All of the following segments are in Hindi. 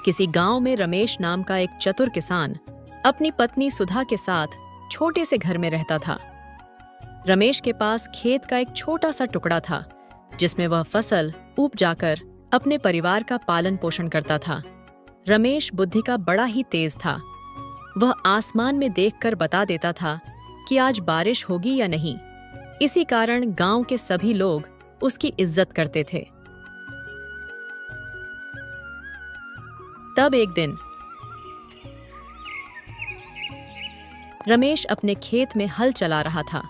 किसी गांव में रमेश नाम का एक चतुर किसान अपनी पत्नी सुधा के साथ छोटे से घर में रहता था। रमेश के पास खेत का एक छोटा सा टुकड़ा था जिसमें वह फसल उपजाकर अपने परिवार का पालन पोषण करता था। रमेश बुद्धि का बड़ा ही तेज था। वह आसमान में देखकर बता देता था कि आज बारिश होगी या नहीं। इसी कारण गांव के सभी लोग उसकी इज्जत करते थे। तब एक दिन रमेश अपने खेत में हल चला रहा था।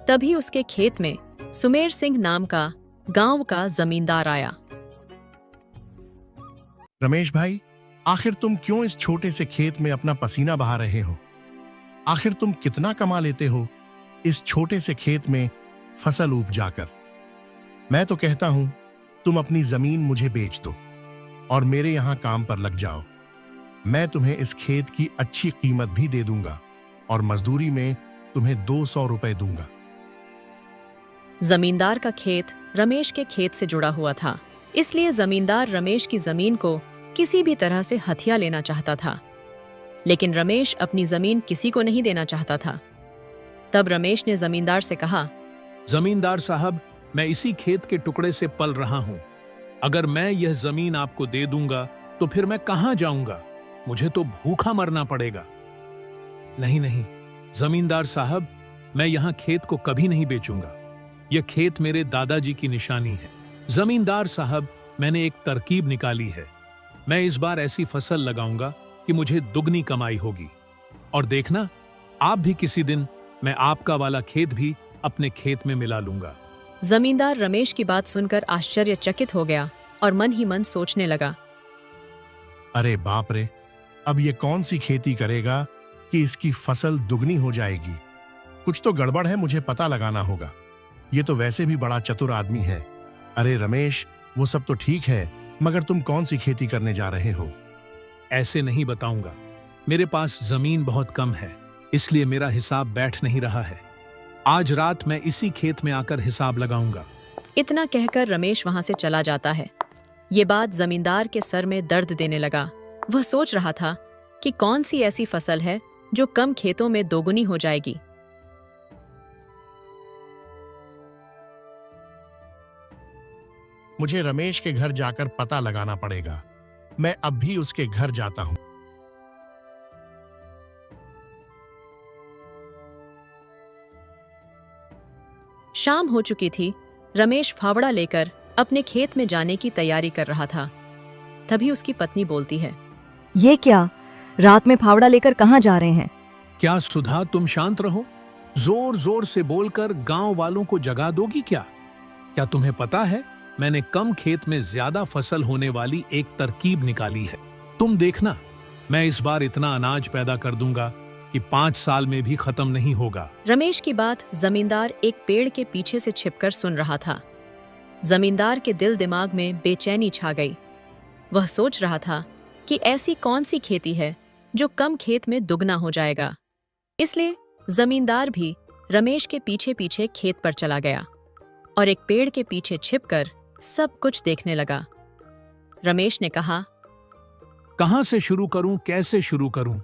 तभी उसके खेत में सुमेर सिंह नाम का गांव का जमींदार आया। रमेश भाई, आखिर तुम क्यों इस छोटे से खेत में अपना पसीना बहा रहे हो? आखिर तुम कितना कमा लेते हो इस छोटे से खेत में फसल उपजाकर? मैं तो कहता हूं तुम अपनी जमीन मुझे बेच दो और मेरे यहां काम पर लग जाओ। मैं तुम्हें इस खेत की अच्छी कीमत भी दे दूंगा और मजदूरी में तुम्हें 200 रुपए दूंगा। जमींदार का खेत रमेश के खेत से जुड़ा हुआ था, इसलिए जमींदार रमेश की जमीन को किसी भी तरह से हथिया लेना चाहता था। लेकिन रमेश अपनी जमीन किसी को नहीं देना चाहता था। तब रमेश ने जमींदार से कहा, जमींदार साहब, मैं इसी खेत के टुकड़े से पल रहा हूं। अगर मैं यह जमीन आपको दे दूंगा तो फिर मैं कहां जाऊंगा? मुझे तो भूखा मरना पड़ेगा। नहीं नहीं जमींदार साहब, मैं यहां खेत को कभी नहीं बेचूंगा। यह खेत मेरे दादाजी की निशानी है। जमींदार साहब, मैंने एक तरकीब निकाली है। मैं इस बार ऐसी फसल लगाऊंगा कि मुझे दुगनी कमाई होगी। और देखना, आप भी किसी दिन मैं आपका वाला खेत भी अपने खेत में मिला लूंगा। जमींदार रमेश की बात सुनकर आश्चर्यचकित हो गया और मन ही मन सोचने लगा, अरे बाप रे, अब ये कौन सी खेती करेगा कि इसकी फसल दुगनी हो जाएगी? कुछ तो गड़बड़ है, मुझे पता लगाना होगा। ये तो वैसे भी बड़ा चतुर आदमी है। अरे रमेश, वो सब तो ठीक है, मगर तुम कौन सी खेती करने जा रहे हो? ऐसे नहीं बताऊंगा। मेरे पास जमीन बहुत कम है, इसलिए मेरा हिसाब बैठ नहीं रहा है। आज रात मैं इसी खेत में आकर हिसाब लगाऊंगा। इतना कहकर रमेश वहां से चला जाता है। ये बात जमींदार के सर में दर्द देने लगा। वह सोच रहा था कि कौन सी ऐसी फसल है जो कम खेतों में दोगुनी हो जाएगी। मुझे रमेश के घर जाकर पता लगाना पड़ेगा। मैं अब भी उसके घर जाता हूं। शाम हो चुकी थी। रमेश फावड़ा लेकर अपने खेत में जाने की तैयारी कर रहा था। तभी उसकी पत्नी बोलती है, ये क्या, रात में फावड़ा लेकर कहाँ जा रहे हैं? क्या सुधा, तुम शांत रहो। जोर जोर से बोलकर गांव वालों को जगा दोगी क्या? क्या तुम्हें पता है, मैंने कम खेत में ज्यादा फसल होने वाली एक तरकीब निकाली है। तुम देखना, मैं इस बार इतना अनाज पैदा कर दूंगा कि 5 साल में भी खत्म नहीं होगा। रमेश की बात जमींदार एक पेड़ के पीछे से छिपकर सुन रहा था। जमींदार के दिल दिमाग में बेचैनी छा गई। वह सोच रहा था कि ऐसी कौन सी खेती है जो कम खेत में दुगना हो जाएगा। इसलिए जमींदार भी रमेश के पीछे पीछे खेत पर चला गया और एक पेड़ के पीछे छिपकर सब कुछ देखने लगा। रमेश ने कहा, कहां से शुरू करूं, कैसे शुरू करूं?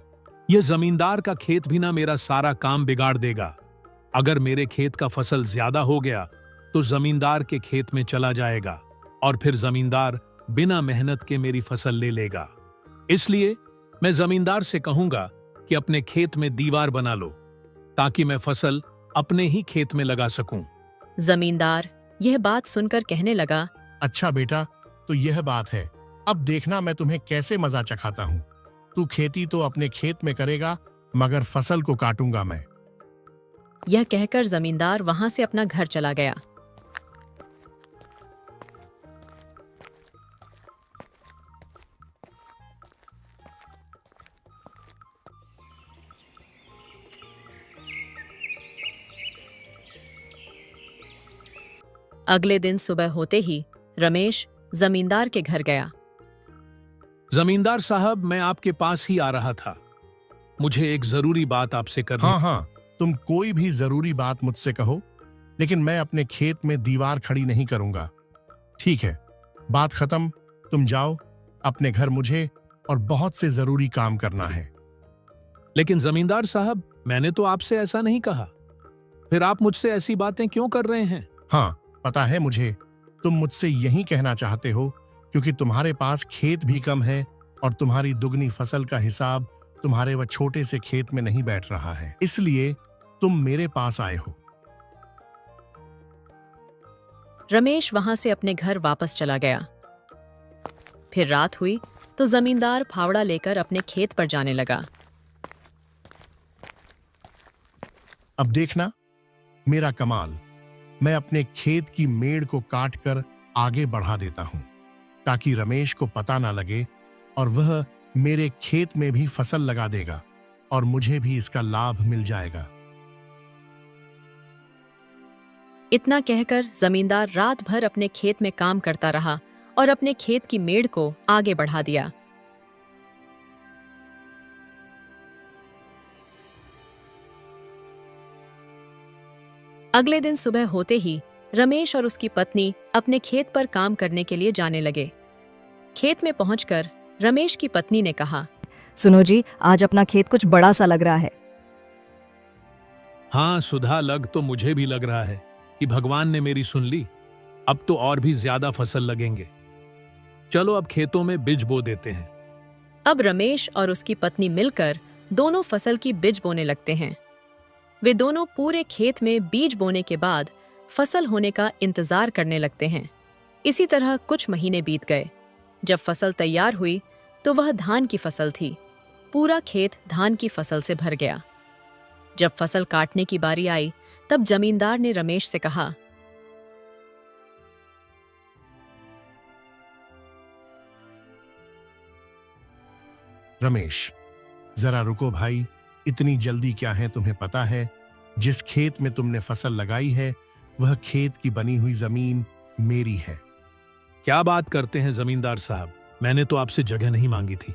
यह जमींदार का खेत भी ना मेरा सारा काम बिगाड़ देगा। अगर मेरे खेत का फसल ज्यादा हो गया तो जमींदार के खेत में चला जाएगा और फिर जमींदार बिना मेहनत के मेरी फसल ले लेगा। इसलिए मैं जमींदार से कहूंगा कि अपने खेत में दीवार बना लो ताकि मैं फसल अपने ही खेत में लगा सकूं। जमींदार यह बात सुनकर कहने लगा, अच्छा बेटा, तो यह बात है। अब देखना मैं तुम्हें कैसे मजा चखाता हूं। तू खेती तो अपने खेत में करेगा, मगर फसल को काटूंगा मैं। यह कहकर जमींदार वहां से अपना घर चला गया। अगले दिन सुबह होते ही रमेश जमींदार के घर गया। जमींदार साहब, मैं आपके पास ही आ रहा था। मुझे एक जरूरी बात आपसे करनी। हाँ, तुम कोई भी जरूरी बात मुझसे कहो। लेकिन मैं अपने खेत में दीवार खड़ी नहीं करूंगा। ठीक है, बात खत्म। तुम जाओ अपने घर, मुझे और बहुत से जरूरी काम करना है। लेकिन जमींदार साहब, मैंने तो आपसे ऐसा नहीं कहा। फिर आप मुझसे ऐसी बातें क्यों कर रहे हैं? हाँ, पता है मुझे, तुम मुझसे यही कहना चाहते हो क्योंकि तुम्हारे पास खेत भी कम है और तुम्हारी दुगनी फसल का हिसाब तुम्हारे वह छोटे से खेत में नहीं बैठ रहा है, इसलिए तुम मेरे पास आए हो। रमेश वहां से अपने घर वापस चला गया। फिर रात हुई तो जमींदार फावड़ा लेकर अपने खेत पर जाने लगा। अब देखना मेरा कमाल। मैं अपने खेत की मेड़ को काटकर आगे बढ़ा देता हूं ताकि रमेश को पता ना लगे और वह मेरे खेत में भी फसल लगा देगा और मुझे भी इसका लाभ मिल जाएगा। इतना कहकर जमींदार रात भर अपने खेत में काम करता रहा और अपने खेत की मेड़ को आगे बढ़ा दिया। अगले दिन सुबह होते ही रमेश और उसकी पत्नी अपने खेत पर काम करने के लिए जाने लगे। खेत में पहुंचकर रमेश की पत्नी ने कहा, सुनो जी, आज अपना खेत कुछ बड़ा सा लग रहा है। हाँ सुधा, लग तो मुझे भी लग रहा है कि भगवान ने मेरी सुन ली। अब तो और भी ज्यादा फसल लगेंगे। चलो अब खेतों में बीज बो देते हैं। अब रमेश और उसकी पत्नी मिलकर दोनों फसल की बीज बोने लगते हैं। वे दोनों पूरे खेत में बीज बोने के बाद फसल होने का इंतजार करने लगते हैं। इसी तरह कुछ महीने बीत गए। जब फसल तैयार हुई तो वह धान की फसल थी। पूरा खेत धान की फसल से भर गया। जब फसल काटने की बारी आई तब जमींदार ने रमेश से कहा, रमेश, जरा रुको भाई, इतनी जल्दी क्या है? तुम्हें पता है जिस खेत में तुमने फसल लगाई है वह खेत की बनी हुई जमीन मेरी है। क्या बात करते हैं जमींदार साहब, मैंने तो आपसे जगह नहीं मांगी थी।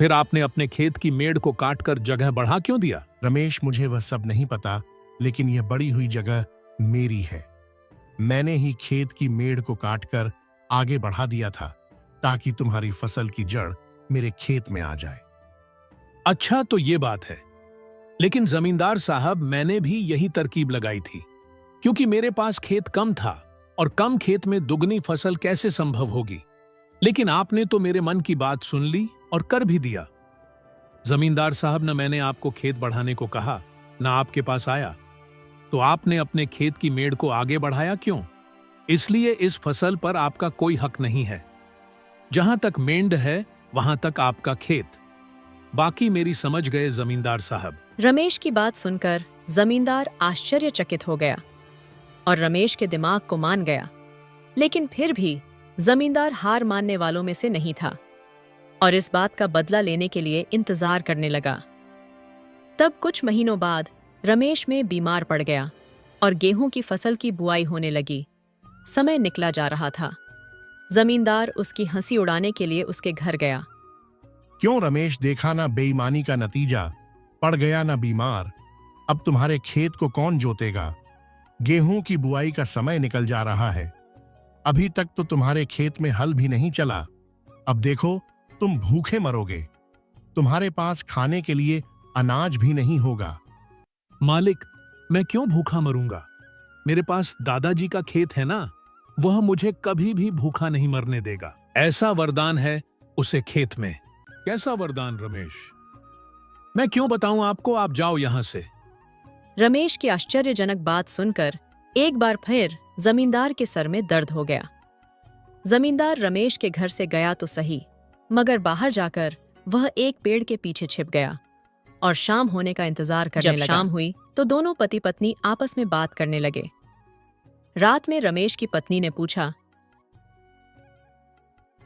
फिर आपने अपने खेत की मेड़ को काटकर जगह बढ़ा क्यों दिया? रमेश, मुझे वह सब नहीं पता, लेकिन यह बड़ी हुई जगह मेरी है। मैंने ही खेत की मेड़ को काटकर आगे बढ़ा दिया था ताकि तुम्हारी फसल की जड़ मेरे खेत में आ जाए। अच्छा, तो ये बात है। लेकिन जमींदार साहब, मैंने भी यही तरकीब लगाई थी क्योंकि मेरे पास खेत कम था और कम खेत में दुगनी फसल कैसे संभव होगी। लेकिन आपने तो मेरे मन की बात सुन ली और कर भी दिया। जमींदार साहब, न मैंने आपको खेत बढ़ाने को कहा, न आपके पास आया, तो आपने अपने खेत की मेड़ को आगे बढ़ाया क्यों? इसलिए इस फसल पर आपका कोई हक नहीं है। जहां तक मेंढ है वहां तक आपका खेत। बाकी मेरी समझ गए जमींदार साहब। रमेश की बात सुनकर जमींदार आश्चर्यचकित हो गया और रमेश के दिमाग को मान गया। लेकिन फिर भी जमींदार हार मानने वालों में से नहीं था और इस बात का बदला लेने के लिए इंतजार करने लगा। तब कुछ महीनों बाद रमेश में बीमार पड़ गया और गेहूं की फसल की बुआई होने लगी। समय निकला जा रहा था। जमींदार उसकी हंसी उड़ाने के लिए उसके घर गया। क्यों रमेश, देखा ना बेईमानी का नतीजा, पड़ गया ना बीमार। अब तुम्हारे खेत को कौन जोतेगा? गेहूं की बुआई का समय निकल जा रहा है। अभी तक तो तुम्हारे खेत में हल भी नहीं चला। अब देखो तुम भूखे मरोगे। तुम्हारे पास खाने के लिए अनाज भी नहीं होगा। मालिक, मैं क्यों भूखा मरूंगा? मेरे पास दादाजी का खेत है ना, वह मुझे कभी भी भूखा नहीं मरने देगा। ऐसा वरदान है उसे खेत में। कैसा वरदान रमेश? मैं क्यों बताऊं आपको, आप जाओ यहां से। रमेश की आश्चर्यजनक बात सुनकर एक बार फिर जमींदार के सर में दर्द हो गया। जमींदार रमेश के घर से गया तो सही, मगर बाहर जाकर वह एक पेड़ के पीछे छिप गया और शाम होने का इंतजार करने लगा। जब शाम हुई तो दोनों पति पत्नी आपस में बात करने लगे। रात में रमेश की पत्नी ने पूछा,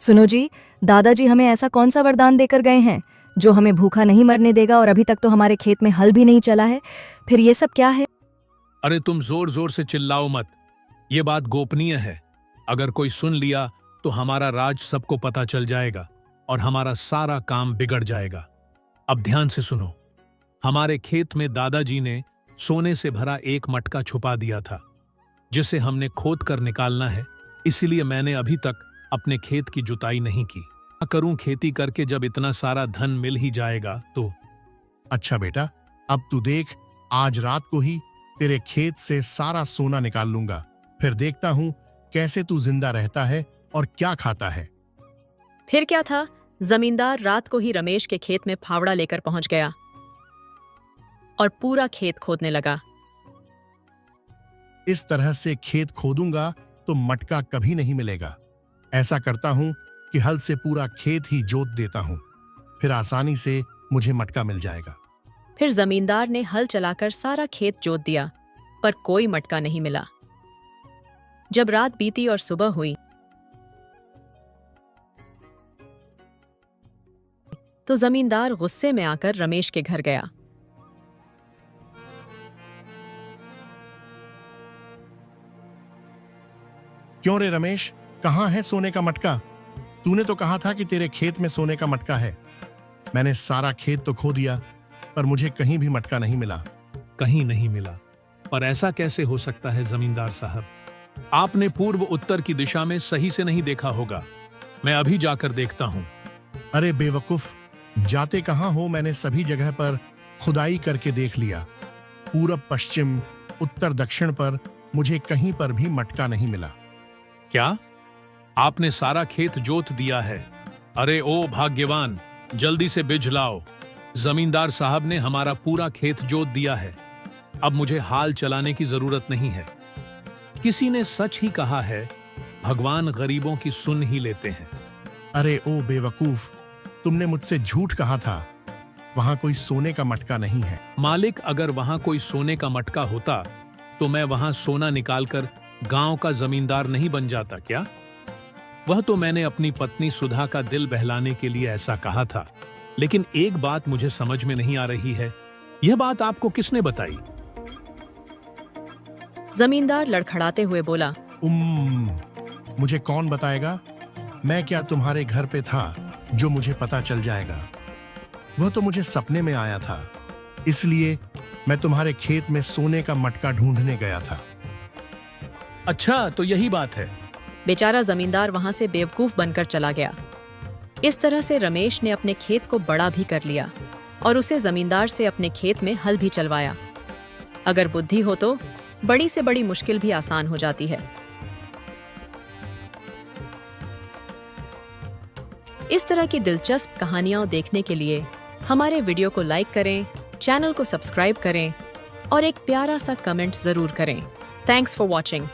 सुनो जी, दादाजी हमें ऐसा कौन सा वरदान देकर गए हैं जो हमें भूखा नहीं मरने देगा और अभी तक तो हमारे खेत में हल भी नहीं चला है? फिर ये सब क्या है? अरे तुम जोर जोर से चिल्लाओ मत, ये बात गोपनीय है। अगर कोई सुन लिया तो हमारा राज सबको पता चल जाएगा और हमारा सारा काम बिगड़ जाएगा। अब ध्यान से सुनो। हमारे खेत में दादाजी ने सोने से भरा एक मटका छुपा दिया था जिसे हमने खोद कर निकालना है, इसीलिए मैंने अभी तक अपने खेत की जुताई नहीं की। क्या करूं खेती करके जब इतना सारा धन मिल ही जाएगा तो। अच्छा बेटा, अब तू देख, आज रात को ही तेरे खेत से सारा सोना निकाल लूंगा, फिर देखता हूं कैसे तू जिंदा रहता है और क्या खाता है। फिर क्या था, जमींदार रात को ही रमेश के खेत में फावड़ा लेकर पहुंच गया और पूरा खेत खोदने लगा। इस तरह से खेत खोदूंगा तो मटका कभी नहीं मिलेगा। ऐसा करता हूं कि हल से पूरा खेत ही जोत देता हूं, फिर आसानी से मुझे मटका मिल जाएगा। फिर जमींदार ने हल चलाकर सारा खेत जोत दिया, पर कोई मटका नहीं मिला। जब रात बीती और सुबह हुई तो जमींदार गुस्से में आकर रमेश के घर गया। क्यों रे रमेश, कहाँ है सोने का मटका? तूने तो कहा था कि तेरे खेत में सोने का मटका है। मैंने सारा खेत तो खो दिया, पर मुझे कहीं भी मटका नहीं मिला। कहीं नहीं मिला? पर ऐसा कैसे हो सकता है जमींदार साहब? आपने पूर्व उत्तर की दिशा में सही से नहीं देखा होगा। मैं अभी जाकर देखता हूं। अरे बेवकूफ, जाते कहाँ हो? मैंने सभी जगह पर खुदाई करके देख लिया। पूरब, पश्चिम, उत्तर, दक्षिण पर मुझे कहीं पर भी मटका नहीं मिला। क्या आपने सारा खेत जोत दिया है? अरे ओ भाग्यवान, जल्दी से बिज लाओ। जमींदार साहब ने हमारा पूरा खेत जोत दिया है। अब मुझे हाल चलाने की जरूरत नहीं है। किसी ने सच ही कहा है, भगवान गरीबों की सुन ही लेते हैं। अरे ओ बेवकूफ, तुमने मुझसे झूठ कहा था। वहां कोई सोने का मटका नहीं है। मालिक, अगर वहां कोई सोने का मटका होता तो मैं वहां सोना निकालकर गांव का जमींदार नहीं बन जाता क्या? वह तो मैंने अपनी पत्नी सुधा का दिल बहलाने के लिए ऐसा कहा था। लेकिन एक बात मुझे समझ में नहीं आ रही है, यह बात आपको किसने बताई? जमींदार लड़खड़ाते हुए बोला, मुझे कौन बताएगा? मैं क्या तुम्हारे घर पे था जो मुझे पता चल जाएगा? वह तो मुझे सपने में आया था, इसलिए मैं तुम्हारे खेत में सोने का मटका ढूंढने गया था। अच्छा, तो यही बात है। बेचारा जमींदार वहां से बेवकूफ बनकर चला गया। इस तरह से रमेश ने अपने खेत को बड़ा भी कर लिया और उसे जमींदार से अपने खेत में हल भी चलवाया। अगर बुद्धि हो तो बड़ी से बड़ी मुश्किल भी आसान हो जाती है। इस तरह की दिलचस्प कहानियां देखने के लिए हमारे वीडियो को लाइक करें, चैनल को सब्सक्राइब करें और एक प्यारा सा कमेंट जरूर करें। Thanks for watching.